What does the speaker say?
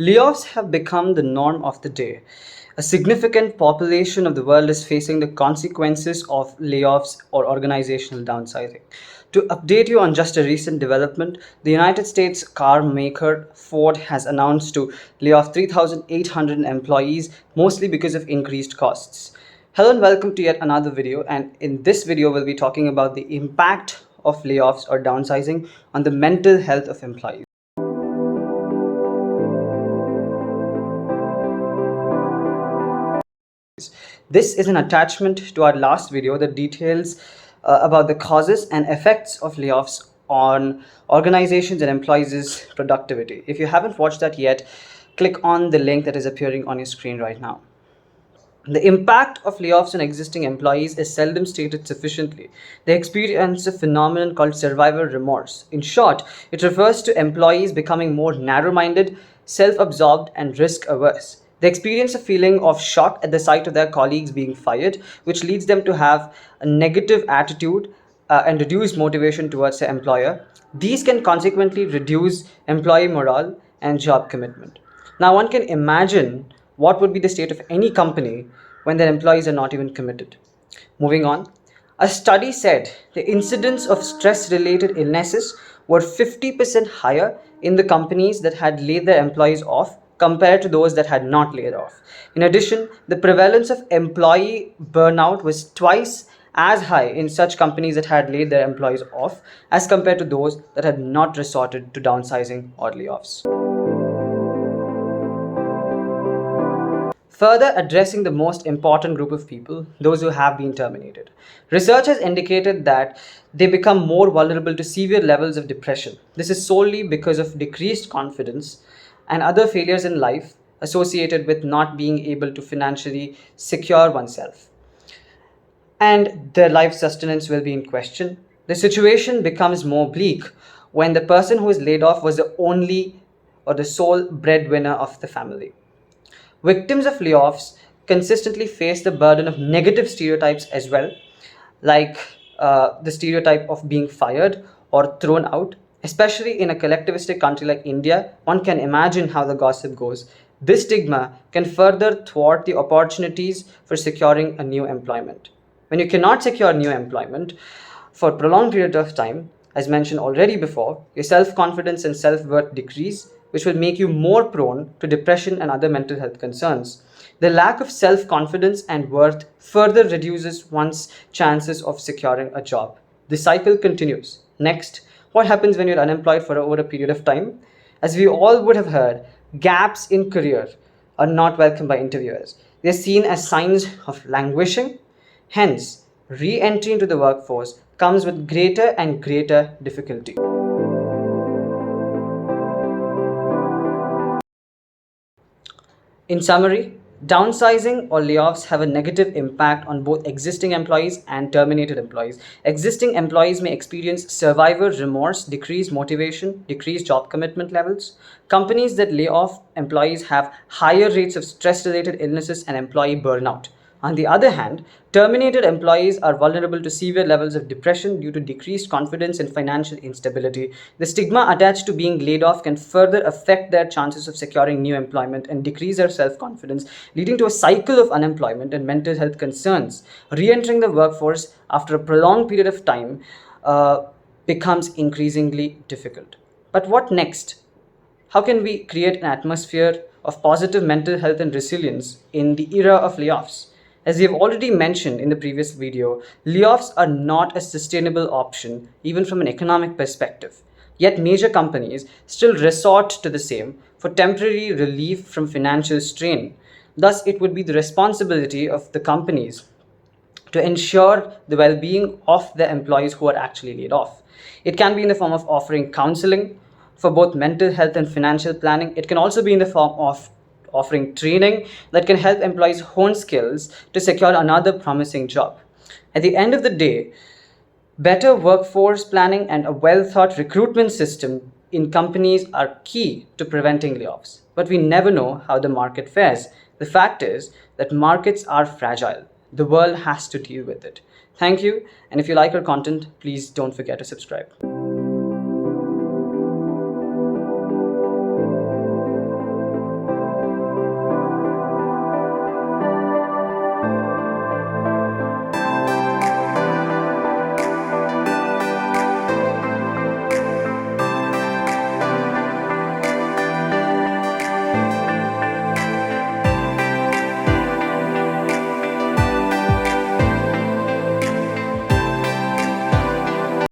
Layoffs have become the norm of the day. A significant population of the world is facing the consequences of layoffs or organizational downsizing. To update you on just a recent development, the United States car maker Ford has announced to lay off 3,800 employees, mostly because of increased costs. Hello and welcome to yet another video, and in this video we'll be talking about the impact of layoffs or downsizing on the mental health of employees. This is an attachment to our last video that details about the causes and effects of layoffs on organizations and employees' productivity. If you haven't watched that yet, click on the link that is appearing on your screen right now. The impact of layoffs on existing employees is seldom stated sufficiently. They experience a phenomenon called survivor remorse. In short, it refers to employees becoming more narrow-minded, self-absorbed, and risk-averse. They experience a feeling of shock at the sight of their colleagues being fired, which leads them to have a negative attitude and reduced motivation towards their employer. These can consequently reduce employee morale and job commitment. Now, one can imagine what would be the state of any company when their employees are not even committed. Moving on, a study said the incidence of stress-related illnesses were 50% higher in the companies that had laid their employees off compared to those that had not laid off. In addition, the prevalence of employee burnout was twice as high in such companies that had laid their employees off as compared to those that had not resorted to downsizing or layoffs. Further addressing the most important group of people, those who have been terminated. Research has indicated that they become more vulnerable to severe levels of depression. This is solely because of decreased confidence and other failures in life associated with not being able to financially secure oneself. And their life sustenance will be in question. The situation becomes more bleak when the person who is laid off was the only or the sole breadwinner of the family. Victims of layoffs consistently face the burden of negative stereotypes as well, like the stereotype of being fired or thrown out. Especially in a collectivistic country like India, one can imagine how the gossip goes. This stigma can further thwart the opportunities for securing a new employment. When you cannot secure new employment for a prolonged period of time, as mentioned already before, your self-confidence and self-worth decrease, which will make you more prone to depression and other mental health concerns. The lack of self-confidence and worth further reduces one's chances of securing a job. The cycle continues. Next, what happens when you're unemployed for over a period of time? As we all would have heard, gaps in career are not welcomed by interviewers. They're seen as signs of languishing. Hence, re-entry into the workforce comes with greater and greater difficulty. In summary, downsizing or layoffs have a negative impact on both existing employees and terminated employees. Existing employees may experience survivor remorse, decreased motivation, decreased job commitment levels. Companies that lay off employees have higher rates of stress-related illnesses and employee burnout. On the other hand, terminated employees are vulnerable to severe levels of depression due to decreased confidence and financial instability. The stigma attached to being laid off can further affect their chances of securing new employment and decrease their self-confidence, leading to a cycle of unemployment and mental health concerns. Re-entering the workforce after a prolonged period of time becomes increasingly difficult. But what next? How can we create an atmosphere of positive mental health and resilience in the era of layoffs? As we have already mentioned in the previous video, layoffs are not a sustainable option even from an economic perspective. Yet major companies still resort to the same for temporary relief from financial strain. Thus, it would be the responsibility of the companies to ensure the well-being of the employees who are actually laid off. It can be in the form of offering counseling for both mental health and financial planning. It can also be in the form of offering training that can help employees hone skills to secure another promising job. At the end of the day, better workforce planning and a well-thought recruitment system in companies are key to preventing layoffs. But we never know how the market fares. The fact is that markets are fragile. The world has to deal with it. Thank you, and if you like our content, please don't forget to subscribe.